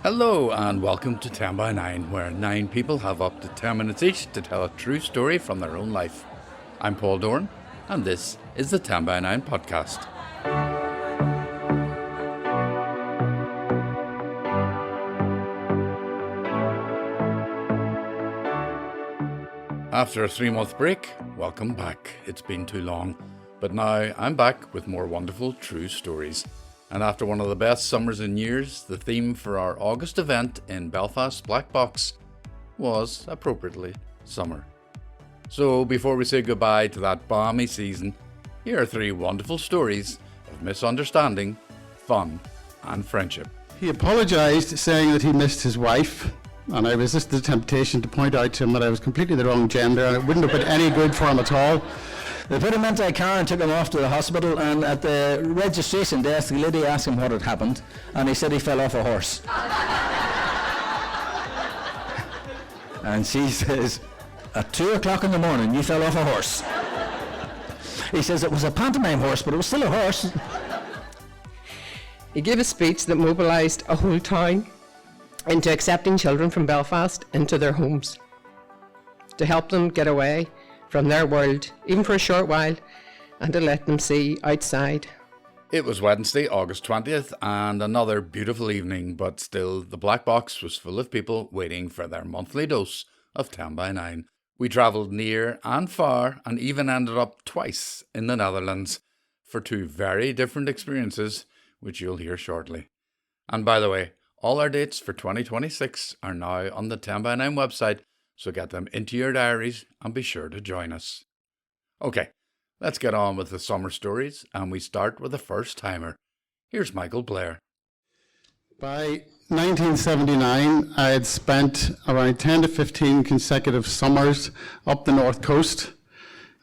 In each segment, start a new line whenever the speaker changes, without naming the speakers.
Hello and welcome to 10 by 9, where 9 people have up to 10 minutes each to tell a true story from their own life. I'm Paul Doran, and this is the 10 by 9 podcast. After a 3-month break, welcome back. It's been too long, but now I'm back with more wonderful true stories. And after one of the best summers in years, the theme for our August event in Belfast's Black Box was, appropriately, summer. So before we say goodbye to that balmy season, here are 3 wonderful stories of misunderstanding, fun and friendship.
He apologised, saying that he missed his wife, and I resisted the temptation to point out to him that I was completely the wrong gender and it wouldn't have been any good for him at all.
They put him into a car and took him off to the hospital, and at the registration desk the lady asked him what had happened, and he said he fell off a horse. And she says, at 2 o'clock in the morning you fell off a horse. He says it was a pantomime horse, but it was still a horse.
He gave a speech that mobilised a whole town into accepting children from Belfast into their homes, to help them get away from their world, even for a short while, and to let them see outside.
It was Wednesday, August 20th, and another beautiful evening, but still the Black Box was full of people waiting for their monthly dose of 10 by 9. We travelled near and far, and even ended up twice in the Netherlands for 2 very different experiences, which you'll hear shortly. And by the way, all our dates for 2026 are now on the 10 by 9 website, so get them into your diaries and be sure to join us. Okay, let's get on with the summer stories, and we start with the first timer. Here's Michael Blair.
By 1979, I had spent around 10 to 15 consecutive summers up the north coast.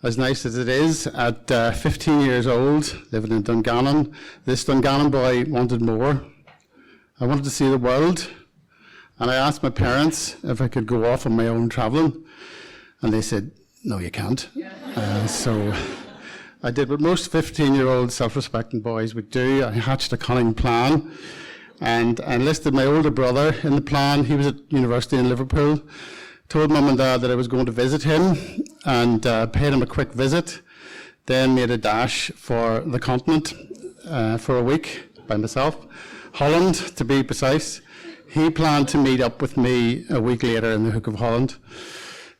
As nice as it is, at 15 years old, living in Dungannon, this Dungannon boy wanted more. I wanted to see the world. And I asked my parents if I could go off on my own travelling, and they said, no, you can't. So I did what most 15-year-old self-respecting boys would do. I hatched a cunning plan, and I enlisted my older brother in the plan. He was at university in Liverpool. Told Mum and Dad that I was going to visit him, and paid him a quick visit. Then made a dash for the continent for a week by myself. Holland, to be precise. He planned to meet up with me a week later in the Hook of Holland.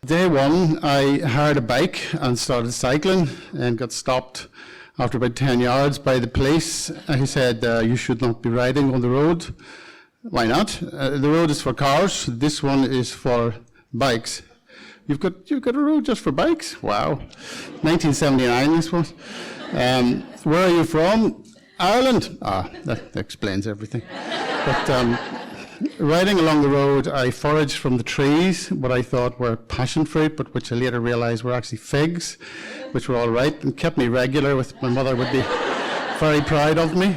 Day 1, I hired a bike and started cycling and got stopped after about 10 yards by the police. He said, you should not be riding on the road. Why not? The road is for cars. This one is for bikes. You've got a road just for bikes? Wow. 1979, this was. Where are you from? Ireland. That explains everything. But riding along the road, I foraged from the trees what I thought were passion fruit, but which I later realised were actually figs, which were all right and kept me regular. With my mother would be very proud of me.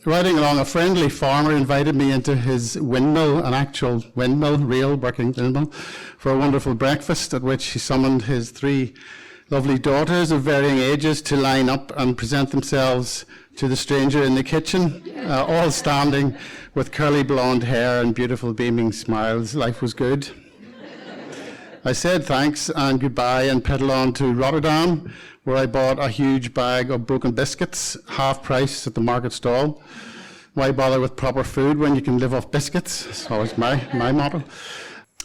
Riding along, a friendly farmer invited me into his windmill, an actual windmill, real working windmill, for a wonderful breakfast, at which he summoned his 3 lovely daughters of varying ages to line up and present themselves to the stranger in the kitchen, all standing with curly blonde hair and beautiful beaming smiles. Life was good. I said thanks and goodbye and pedalled on to Rotterdam, where I bought a huge bag of broken biscuits, half price at the market stall. Why bother with proper food when you can live off biscuits? That's always my motto.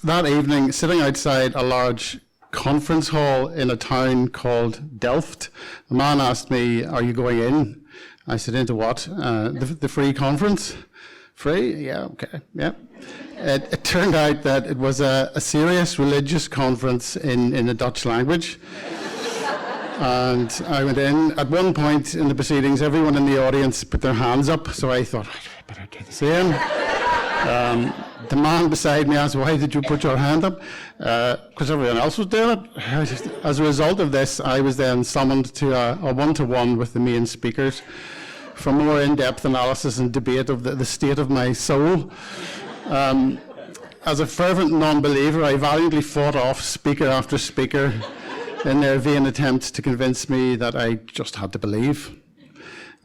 That evening, sitting outside a large conference hall in a town called Delft, the man asked me, are you going in? I said, into what? The free conference? Free? Yeah, okay, yeah. It turned out that it was a serious religious conference in the Dutch language. And I went in. At one point in the proceedings, everyone in the audience put their hands up, so I thought, I better do the same. The man beside me asked, why did you put your hand up? Because everyone else was doing it. As a result of this, I was then summoned to a one-to-one with the main speakers for more in-depth analysis and debate of the state of my soul. As a fervent non-believer, I valiantly fought off speaker after speaker in their vain attempts to convince me that I just had to believe.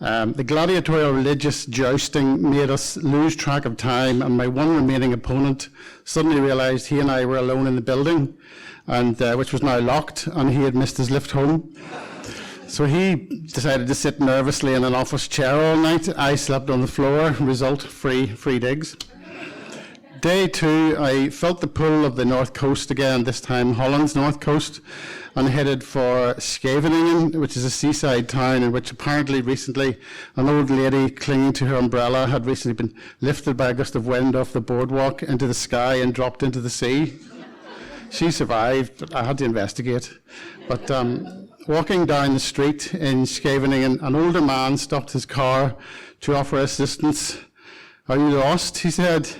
The gladiatorial religious jousting made us lose track of time, and my one remaining opponent suddenly realised he and I were alone in the building, and which was now locked, and he had missed his lift home. So he decided to sit nervously in an office chair all night. I slept on the floor. Result, free digs. Day 2, I felt the pull of the north coast again, this time Holland's north coast, and headed for Scheveningen, which is a seaside town in which apparently recently an old lady clinging to her umbrella had recently been lifted by a gust of wind off the boardwalk into the sky and dropped into the sea. She survived, but I had to investigate. But walking down the street in Scheveningen, an older man stopped his car to offer assistance. "Are you lost?" he said.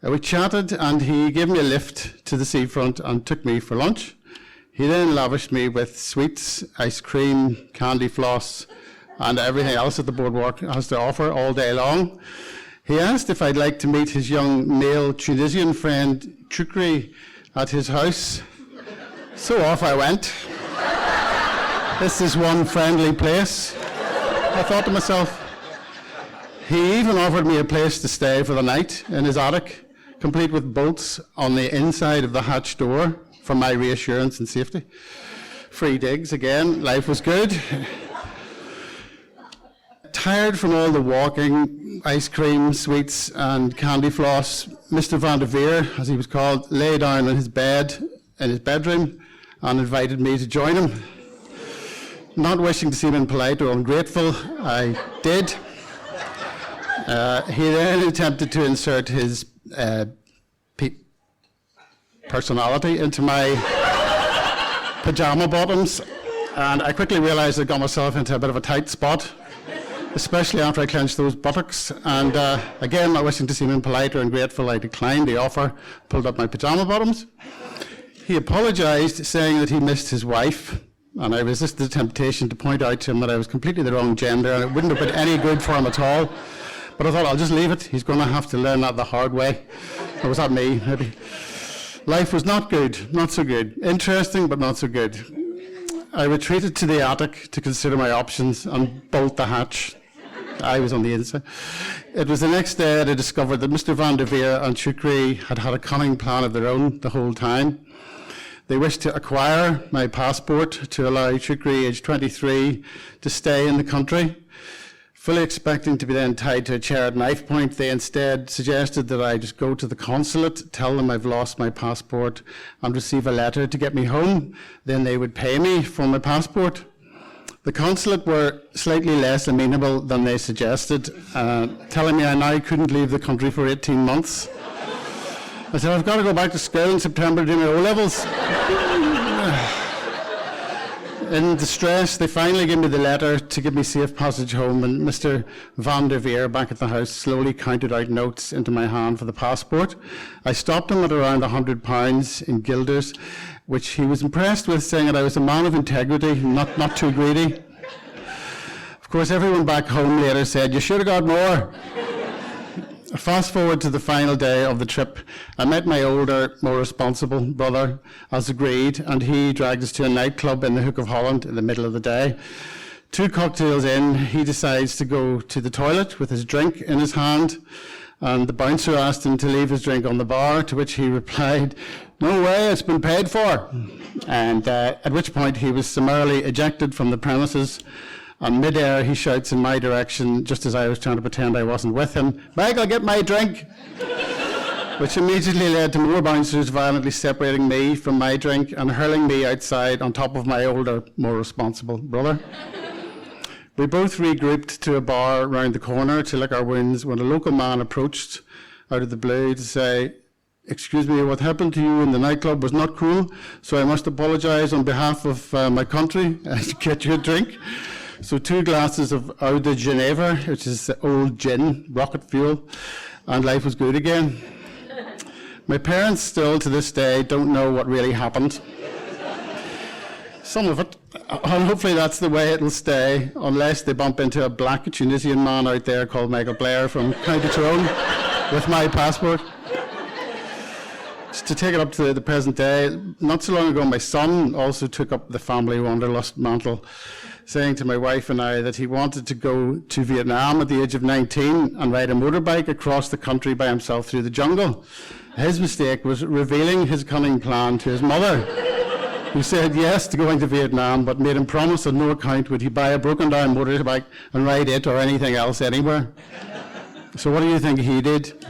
We chatted, and he gave me a lift to the seafront and took me for lunch. He then lavished me with sweets, ice cream, candy floss, and everything else that the boardwalk has to offer all day long. He asked if I'd like to meet his young male Tunisian friend Chukri at his house. So off I went. This is one friendly place, I thought to myself. He even offered me a place to stay for the night in his attic, complete with bolts on the inside of the hatch door for my reassurance and safety. Free digs again, life was good. Tired from all the walking, ice cream, sweets and candy floss, Mr. Van der Veer, as he was called, lay down on his bed in his bedroom and invited me to join him. Not wishing to seem impolite or ungrateful, I did. He then attempted to insert his personality into my pajama bottoms, and I quickly realised I got myself into a bit of a tight spot, especially after I clenched those buttocks. And again, not wishing to seem impolite or ungrateful, I declined the offer, pulled up my pajama bottoms. He apologised, saying that he missed his wife, and I resisted the temptation to point out to him that I was completely the wrong gender and it wouldn't have been any good for him at all. But I thought, I'll just leave it. He's going to have to learn that the hard way. Or was that me, maybe? Life was not good, not so good. Interesting, but not so good. I retreated to the attic to consider my options and bolt the hatch. I was on the inside. It was the next day that I discovered that Mr. Van der Veer and Chukri had had a cunning plan of their own the whole time. They wished to acquire my passport to allow Chukri, aged 23, to stay in the country. Fully expecting to be then tied to a chair at knife point, they instead suggested that I just go to the consulate, tell them I've lost my passport, and receive a letter to get me home. Then they would pay me for my passport. The consulate were slightly less amenable than they suggested, telling me I now couldn't leave the country for 18 months. I said, I've got to go back to school in September to do my O-levels. In distress, they finally gave me the letter to give me safe passage home, and Mr. Van der Veer, back at the house, slowly counted out notes into my hand for the passport. I stopped him at around £100 in guilders, which he was impressed with, saying that I was a man of integrity, not too greedy. Of course, everyone back home later said, you should have got more. Fast forward to the final day of the trip, I met my older, more responsible brother, as agreed, and he dragged us to a nightclub in the Hook of Holland in the middle of the day. 2 cocktails in, he decides to go to the toilet with his drink in his hand, and the bouncer asked him to leave his drink on the bar, to which he replied, no way, it's been paid for. And at which point he was summarily ejected from the premises. On mid-air, he shouts in my direction, just as I was trying to pretend I wasn't with him, Michael, get my drink! Which immediately led to more bouncers violently separating me from my drink and hurling me outside on top of my older, more responsible brother. We both regrouped to a bar round the corner to lick our wounds when a local man approached out of the blue to say, excuse me, what happened to you in the nightclub was not cool, so I must apologise on behalf of my country and get you a drink. So 2 glasses of Eau de Genève, which is old gin, rocket fuel, and life was good again. My parents still to this day don't know what really happened. Some of it, and hopefully that's the way it'll stay, unless they bump into a black Tunisian man out there called Michael Blair from County Tyrone with my passport. To take it up to the present day, not so long ago, my son also took up the family wanderlust mantle, saying to my wife and I that he wanted to go to Vietnam at the age of 19 and ride a motorbike across the country by himself through the jungle. His mistake was revealing his cunning plan to his mother, who said yes to going to Vietnam, but made him promise on no account would he buy a broken-down motorbike and ride it or anything else anywhere. So what do you think he did?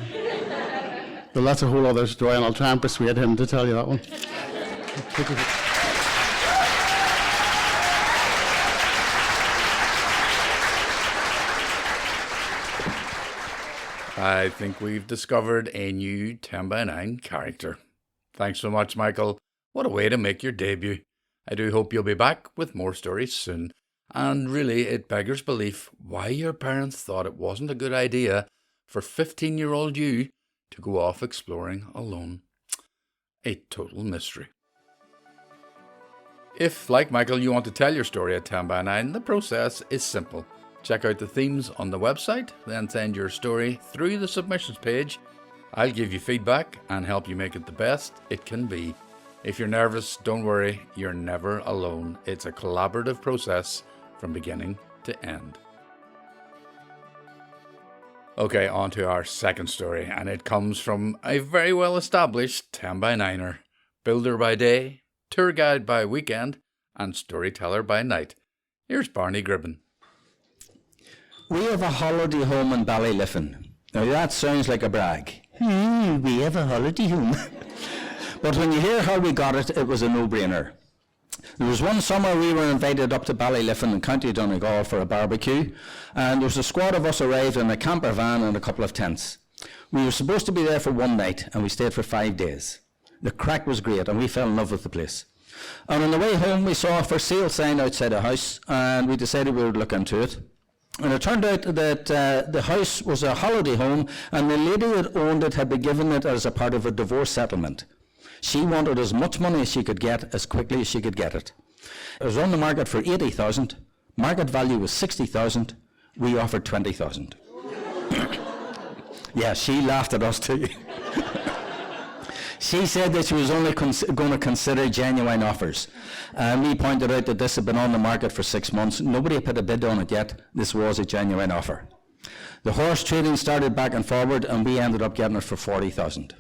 Well, that's a whole other story, and I'll try and persuade him to tell you that one.
I think we've discovered a new 10 by 9 character. Thanks so much, Michael. What a way to make your debut. I do hope you'll be back with more stories soon. And really, it beggars belief why your parents thought it wasn't a good idea for 15-year-old you to go off exploring alone. A total mystery. If, like Michael, you want to tell your story at 10 by 9, the process is simple. Check out the themes on the website, then send your story through the submissions page. I'll give you feedback and help you make it the best it can be. If you're nervous, don't worry, you're never alone. It's a collaborative process from beginning to end. Okay, on to our second story, and it comes from a very well established 10 by 9er, builder by day, tour guide by weekend, and storyteller by night. Here's Barney Gribbin.
We have a holiday home in Ballyliffin. Now that sounds like a brag. We have a holiday home. But when you hear how we got it, it was a no-brainer. There was one summer we were invited up to Ballyliffin in County Donegal for a barbecue, and there was a squad of us arrived in a camper van and a couple of tents. We were supposed to be there for one night, and we stayed for 5 days. The crack was great, and we fell in love with the place. And on the way home, we saw a for sale sign outside a house, and we decided we would look into it. And it turned out that the house was a holiday home, and the lady that owned it had been given it as a part of a divorce settlement. She wanted as much money as she could get, as quickly as she could get it. It was on the market for 80,000. Market value was 60,000. We offered 20,000. Yeah, she laughed at us too. She said that she was only going to consider genuine offers. And we pointed out that this had been on the market for 6 months. Nobody had put a bid on it yet. This was a genuine offer. The horse trading started back and forward, and we ended up getting it for 40,000.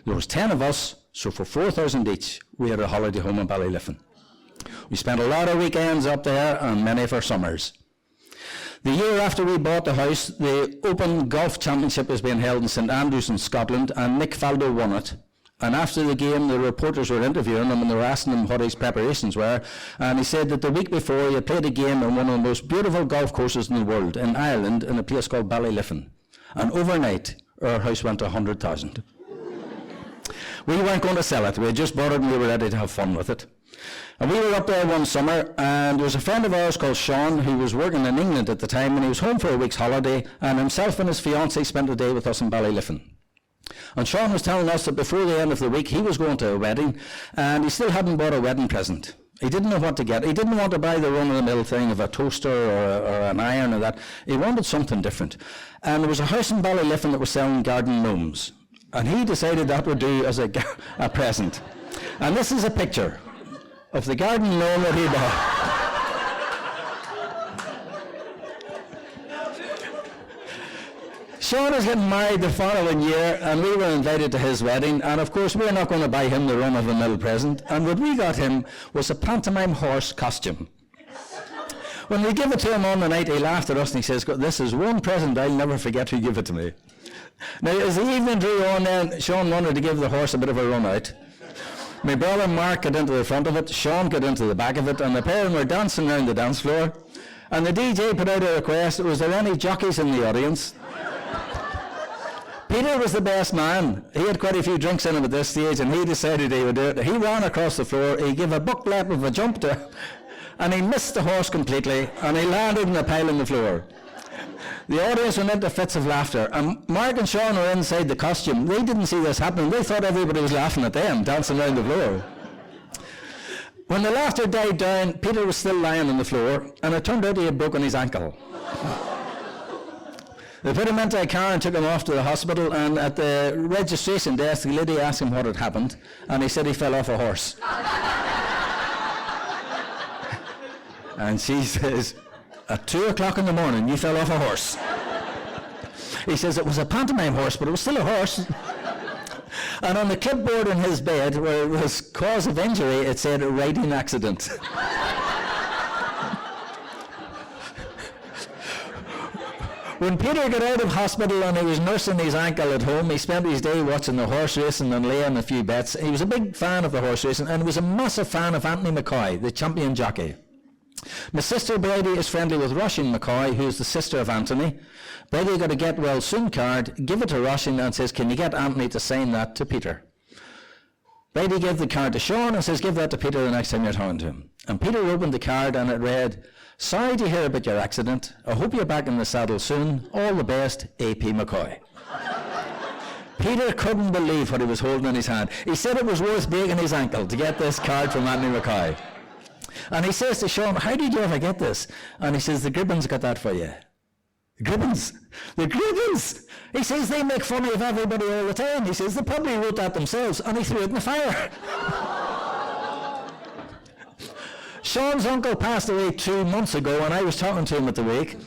There was 10 of us, so for 4,000 each, we had a holiday home in Ballyliffin. We spent a lot of weekends up there and many of our summers. The year after we bought the house, the Open Golf Championship was being held in St Andrews in Scotland, and Nick Faldo won it. And after the game, the reporters were interviewing him, and they were asking him what his preparations were. And he said that the week before, he had played a game on one of the most beautiful golf courses in the world, in Ireland, in a place called Ballyliffin. And overnight, our house went to 100,000. We weren't going to sell it. We had just bought it, and we were ready to have fun with it. And we were up there one summer, and there was a friend of ours called Sean, who was working in England at the time, and he was home for a week's holiday, and himself and his fiancée spent a day with us in Ballyliffin. And Sean was telling us that before the end of the week, he was going to a wedding, and he still hadn't bought a wedding present. He didn't know what to get. He didn't want to buy the run-of-the-mill thing of a toaster or an iron or that. He wanted something different. And there was a house in Ballyliffin that was selling garden gnomes, and he decided that would do as a present. And this is a picture of the garden gnome that he bought. Sean was getting married the following year, and we were invited to his wedding, and of course we're not going to buy him the run-of-the-mill present, and what we got him was a pantomime horse costume. When we gave it to him on the night, he laughed at us and he says, "This is one present I'll never forget who gave it to me." Now, as the evening drew on then, Sean wanted to give the horse a bit of a run out. My brother Mark got into the front of it, Sean got into the back of it, and the pair of them were dancing around the dance floor, and the DJ put out a request: was there any jockeys in the audience? Peter was the best man. He had quite a few drinks in him at this stage, and he decided he would do it. He ran across the floor, he gave a buck leap of a jump to, and he missed the horse completely, and he landed in a pile on the floor. The audience went into fits of laughter, and Mark and Sean were inside the costume. They didn't see this happening. They thought everybody was laughing at them, dancing around the floor. When the laughter died down, Peter was still lying on the floor, and it turned out he had broken his ankle. They put him into a car and took him off to the hospital, and at the registration desk, the lady asked him what had happened, and he said he fell off a horse. And she says, at 2 o'clock in the morning, you fell off a horse. He says, it was a pantomime horse, but it was still a horse. And on the clipboard in his bed, where it was cause of injury, it said riding accident. When Peter got out of hospital and he was nursing his ankle at home, he spent his day watching the horse racing and laying a few bets. He was a big fan of the horse racing and was a massive fan of Anthony McCoy, the champion jockey. My sister Brady is friendly with Roisin McCoy, who is the sister of Anthony. Brady got a get well soon card, give it to Roisin and says, can you get Anthony to sign that to Peter? Brady gave the card to Sean and says, give that to Peter the next time you're talking to him. And Peter opened the card and it read, sorry to hear about your accident. I hope you're back in the saddle soon. All the best, A.P. McCoy. Peter couldn't believe what he was holding in his hand. He said it was worth breaking his ankle to get this card from Anthony McCoy. And he says to Sean, how did you ever get this? And he says, the Gribbins got that for you. Gribbins? The Gribbins? He says, they make fun of everybody all the time. He says, they probably wrote that themselves, and he threw it in the fire. Sean's uncle passed away 2 months ago, and I was talking to him at the wake.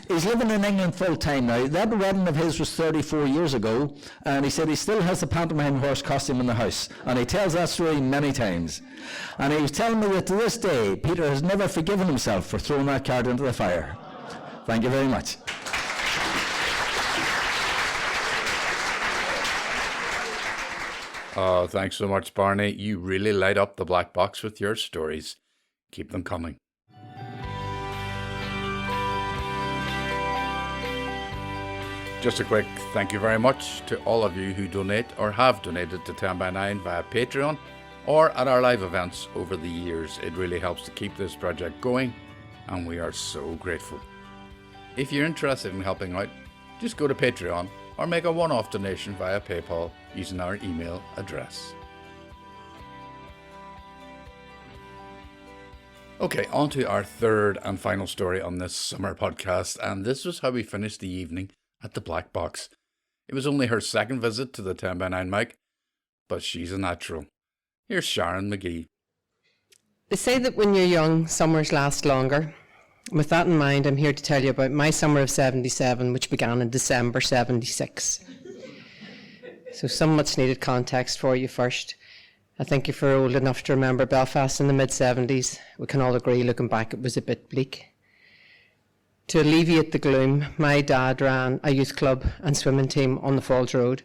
He's living in England full time now. That wedding of his was 34 years ago, and he said he still has the pantomime horse costume in the house, and he tells that story many times. And he was telling me that to this day, Peter has never forgiven himself for throwing that card into the fire. Thank you very much.
Oh, thanks so much, Barney. You really light up the black box with your stories. Keep them coming. Just a quick thank you very much to all of you who donate or have donated to 10 by 9 via Patreon or at our live events over the years. It really helps to keep this project going, and we are so grateful. If you're interested in helping out, just go to Patreon or make a one-off donation via PayPal using our email address. Okay, on to our third and final story on this summer podcast, and this was how we finished the evening at the Black Box. It was only her second visit to the 10 by 9 mic, but she's a natural. Here's Sharon Magee.
They say that when you're young, summers last longer. With that in mind, I'm here to tell you about my summer of 77, which began in December 76. So some much needed context for you first. I think if you're old enough to remember Belfast in the mid-70s, we can all agree, looking back, it was a bit bleak. To alleviate the gloom, my dad ran a youth club and swimming team on the Falls Road.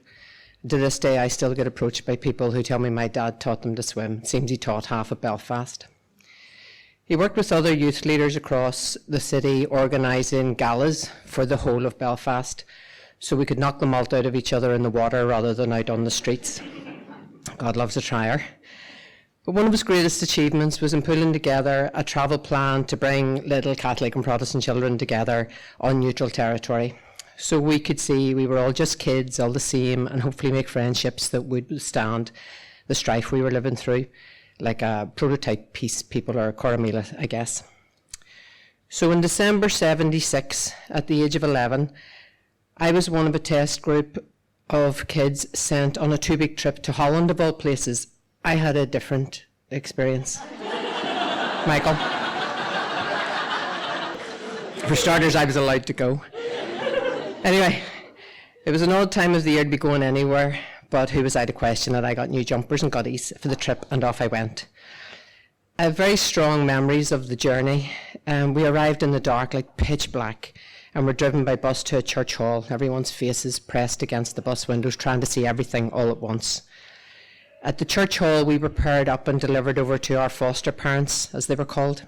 To this day, I still get approached by people who tell me my dad taught them to swim. It seems he taught half of Belfast. He worked with other youth leaders across the city, organising galas for the whole of Belfast, so we could knock the malt out of each other in the water rather than out on the streets. God loves a trier. But one of his greatest achievements was in pulling together a travel plan to bring little Catholic and Protestant children together on neutral territory, so we could see we were all just kids, all the same, and hopefully make friendships that would withstand the strife we were living through, like a prototype peace people or Coromila, I guess. So in December 76, at the age of 11, I was one of a test group of kids sent on a 2-week trip to Holland, of all places. I had a different experience. Michael. For starters, I was allowed to go. Anyway, it was an odd time of the year to be going anywhere, but who was I to question it? I got new jumpers and goodies for the trip, and off I went. I have very strong memories of the journey. We arrived in the dark, like pitch black, and were driven by bus to a church hall, everyone's faces pressed against the bus windows, trying to see everything all at once. At the church hall, we were paired up and delivered over to our foster parents, as they were called.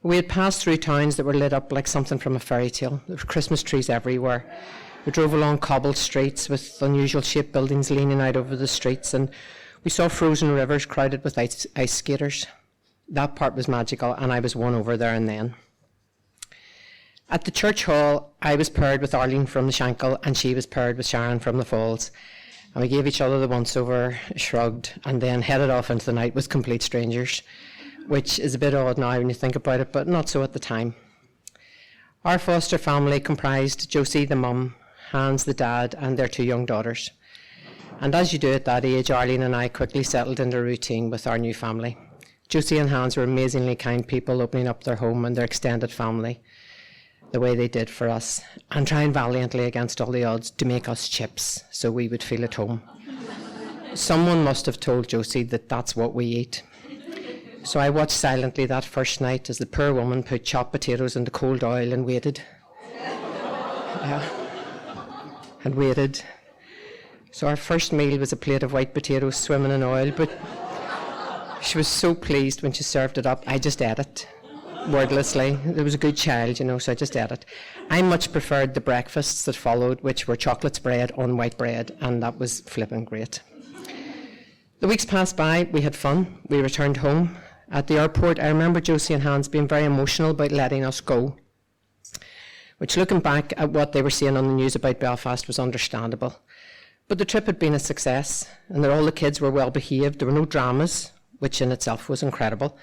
We had passed through towns that were lit up like something from a fairy tale. There were Christmas trees everywhere. We drove along cobbled streets with unusual shaped buildings leaning out over the streets, and we saw frozen rivers crowded with ice skaters. That part was magical, and I was won over there and then. At the church hall, I was paired with Arlene from the Shankill, and she was paired with Sharon from the Falls. And we gave each other the once-over, shrugged, and then headed off into the night with complete strangers, which is a bit odd now when you think about it, but not so at the time. Our foster family comprised Josie the mum, Hans the dad, and their 2 young daughters. And as you do at that age, Arlene and I quickly settled into a routine with our new family. Josie and Hans were amazingly kind people, opening up their home and their extended family the way they did for us, and trying valiantly against all the odds to make us chips so we would feel at home. Someone must have told Josie that that's what we eat. So I watched silently that first night as the poor woman put chopped potatoes into cold oil and waited. And waited. So our first meal was a plate of white potatoes swimming in oil, but she was so pleased when she served it up, I just ate it, wordlessly. It was a good child, so I just ate it. I much preferred the breakfasts that followed, which were chocolate spread on white bread, and that was flipping great. The weeks passed by, we had fun, we returned home. At the airport, I remember Josie and Hans being very emotional about letting us go, which, looking back at what they were seeing on the news about Belfast, was understandable. But the trip had been a success, and that all the kids were well behaved. There were no dramas, which in itself was incredible.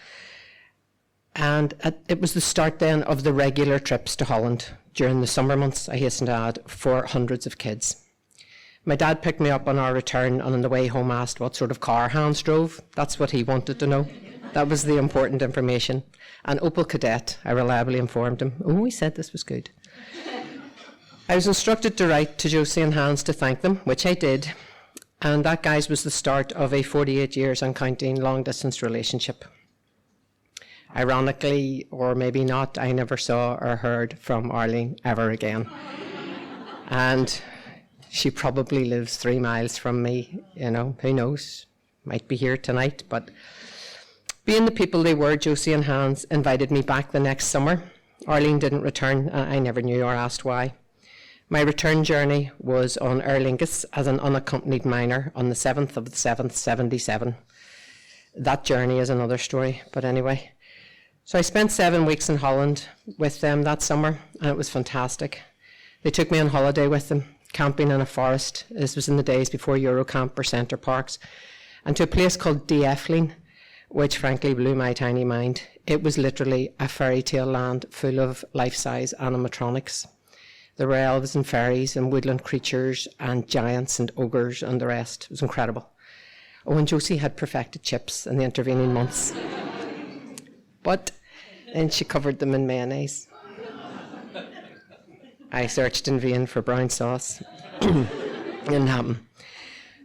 And it was the start then of the regular trips to Holland during the summer months, I hasten to add, for hundreds of kids. My dad picked me up on our return, and on the way home asked what sort of car Hans drove. That's what he wanted to know. That was the important information. An Opel Kadett, I reliably informed him. Oh, he said this was good. I was instructed to write to Josie and Hans to thank them, which I did. And that, guys, was the start of a 48 years and counting long-distance relationship. Ironically, or maybe not, I never saw or heard from Arlene ever again. And she probably lives 3 miles from me, who knows? Might be here tonight, but being the people they were, Josie and Hans invited me back the next summer. Arlene didn't return, and I never knew or asked why. My return journey was on Aer Lingus as an unaccompanied minor on the 7th of the 7th, 77. That journey is another story, but anyway. So I spent 7 weeks in Holland with them that summer, and it was fantastic. They took me on holiday with them, camping in a forest. This was in the days before Eurocamp or Centre Parks, and to a place called De Efteling, which frankly blew my tiny mind. It was literally a fairy tale land full of life-size animatronics. There were elves and fairies and woodland creatures and giants and ogres and the rest. It was incredible. Oh, and Josie had perfected chips in the intervening months. But then she covered them in mayonnaise. I searched in vain for brown sauce. Didn't happen.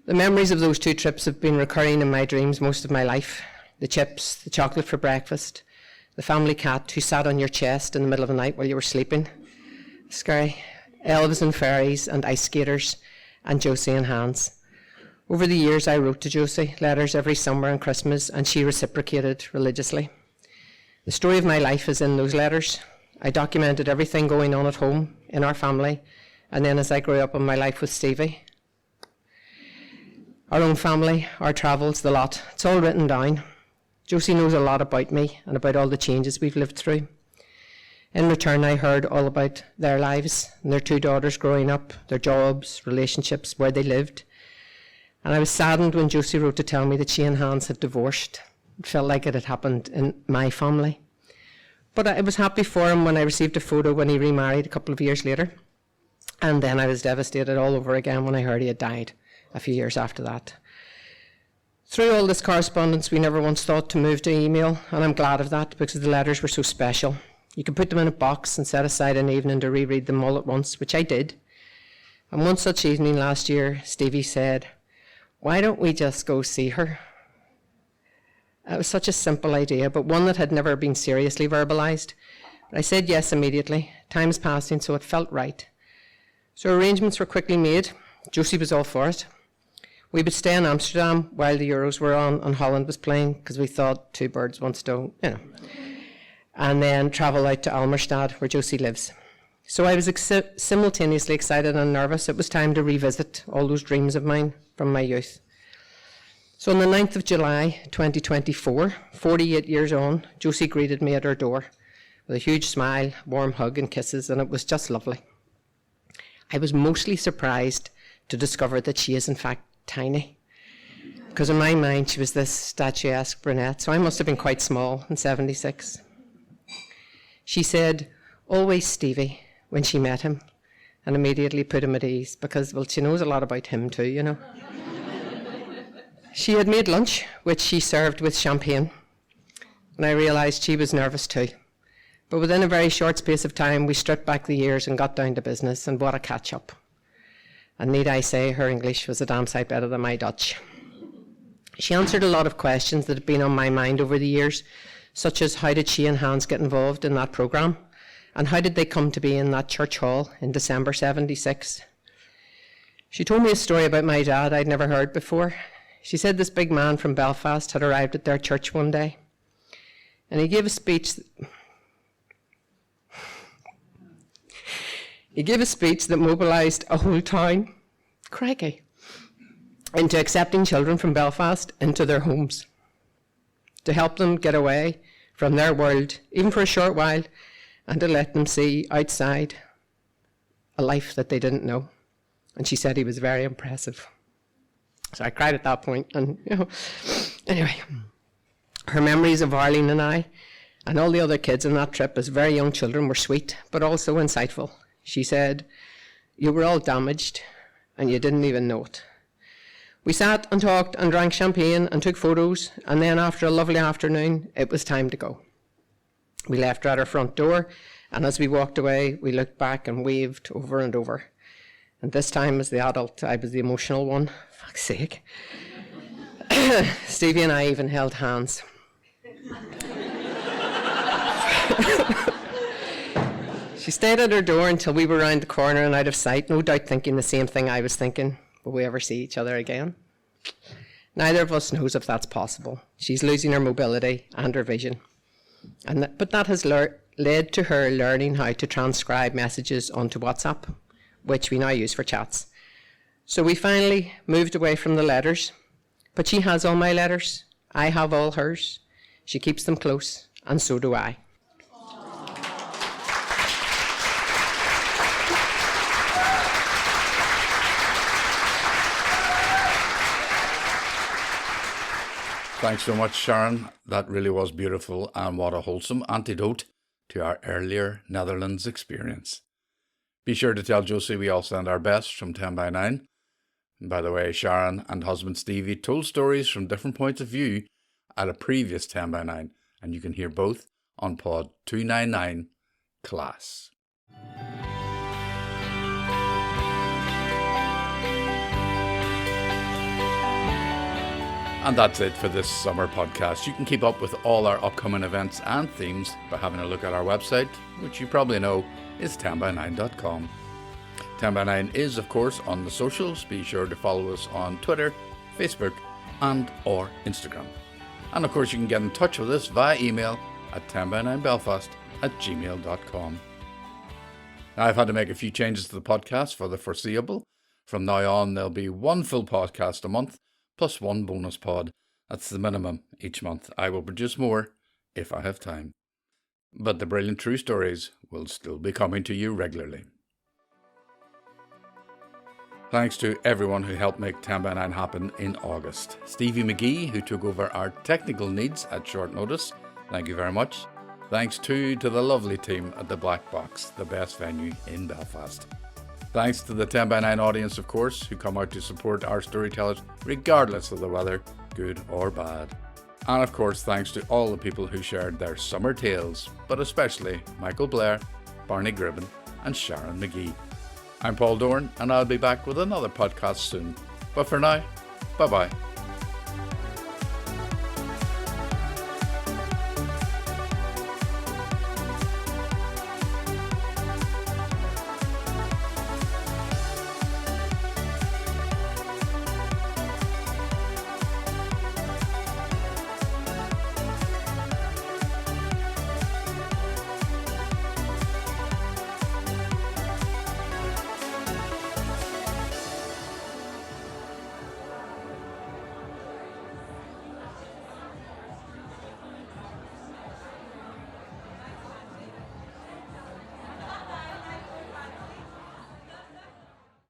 The memories of those 2 trips have been recurring in my dreams most of my life. The chips, the chocolate for breakfast, the family cat who sat on your chest in the middle of the night while you were sleeping. Scary. Elves and fairies and ice skaters and Josie and Hans. Over the years, I wrote to Josie letters every summer and Christmas, and she reciprocated religiously. The story of my life is in those letters. I documented everything going on at home, in our family, and then as I grew up in my life with Stevie. Our own family, our travels, the lot. It's all written down. Josie knows a lot about me and about all the changes we've lived through. In return, I heard all about their lives and their 2 daughters growing up, their jobs, relationships, where they lived. And I was saddened when Josie wrote to tell me that she and Hans had divorced. It felt like it had happened in my family. But I was happy for him when I received a photo when he remarried a couple of years later. And then I was devastated all over again when I heard he had died a few years after that. Through all this correspondence, we never once thought to move to email, and I'm glad of that because the letters were so special. You could put them in a box and set aside an evening to reread them all at once, which I did. And one such evening last year, Stevie said, "Why don't we just go see her?" It was such a simple idea, but one that had never been seriously verbalised. But I said yes immediately. Time is passing, so it felt right. So arrangements were quickly made. Josie was all for it. We would stay in Amsterdam while the Euros were on and Holland was playing, because we thought 2 birds, 1 stone, And then travel out to Almerstad, where Josie lives. So I was simultaneously excited and nervous. It was time to revisit all those dreams of mine from my youth. So on the 9th of July, 2024, 48 years on, Josie greeted me at her door with a huge smile, warm hug and kisses, and it was just lovely. I was mostly surprised to discover that she is in fact tiny, because in my mind she was this statuesque brunette, so I must have been quite small in 76. She said, Always Stevie when she met him, and immediately put him at ease because, well, she knows a lot about him too, you know. She had made lunch, which she served with champagne, and I realised she was nervous too. But within a very short space of time, we stripped back the years and got down to business, and what a catch-up. And need I say, her English was a damn sight better than my Dutch. She answered a lot of questions that had been on my mind over the years, such as how did she and Hans get involved in that programme, and how did they come to be in that church hall in December 76. She told me a story about my dad I'd never heard before. She said this big man from Belfast had arrived at their church one day, and he gave a speech. He gave a speech that mobilised a whole town, crikey, into accepting children from Belfast into their homes, to help them get away from their world, even for a short while, and to let them see outside a life that they didn't know. And she said he was very impressive. So I cried at that point, and, you know, anyway, her memories of Arlene and I and all the other kids on that trip as very young children were sweet, but also insightful. She said, you were all damaged, and you didn't even know it. We sat and talked and drank champagne and took photos, and then after a lovely afternoon, it was time to go. We left her at her front door, and as we walked away, we looked back and waved over and over. And this time, as the adult, I was the emotional one. Fuck's sake. Stevie and I even held hands. She stayed at her door until we were round the corner and out of sight, no doubt thinking the same thing I was thinking. Will we ever see each other again? Neither of us knows if that's possible. She's losing her mobility and her vision. But that has led to her learning how to transcribe messages onto WhatsApp, which we now use for chats. So we finally moved away from the letters, but she has all my letters. I have all hers. She keeps them close, and so do I.
Thanks so much, Sharon. That really was beautiful, and what a wholesome antidote to our earlier Netherlands experience. Be sure to tell Josie we all send our best from 10 by 9. And by the way, Sharon and husband Stevie told stories from different points of view at a previous 10 by 9, and you can hear both on pod 299 Class. And that's it for this summer podcast. You can keep up with all our upcoming events and themes by having a look at our website, which you probably know is 10by9.com. 10 by 9 is, of course, on the socials. Be sure to follow us on Twitter, Facebook, and or Instagram. And of course, you can get in touch with us via email at 10by9belfast@gmail.com. Now, I've had to make a few changes to the podcast for the foreseeable. From now on, there'll be one full podcast a month, plus one bonus pod. That's the minimum each month. I will produce more if I have time. But the brilliant true stories will still be coming to you regularly. Thanks to everyone who helped make 10 by 9 happen in August. Stevie Magee, who took over our technical needs at short notice. Thank you very much. Thanks too to the lovely team at the Black Box, the best venue in Belfast. Thanks to the 10 by 9 audience, of course, who come out to support our storytellers regardless of the weather, good or bad. And of course, thanks to all the people who shared their summer tales, but especially Michael Blair, Barney Gribbin, and Sharon Magee. I'm Paul Dorn, and I'll be back with another podcast soon. But for now, bye-bye.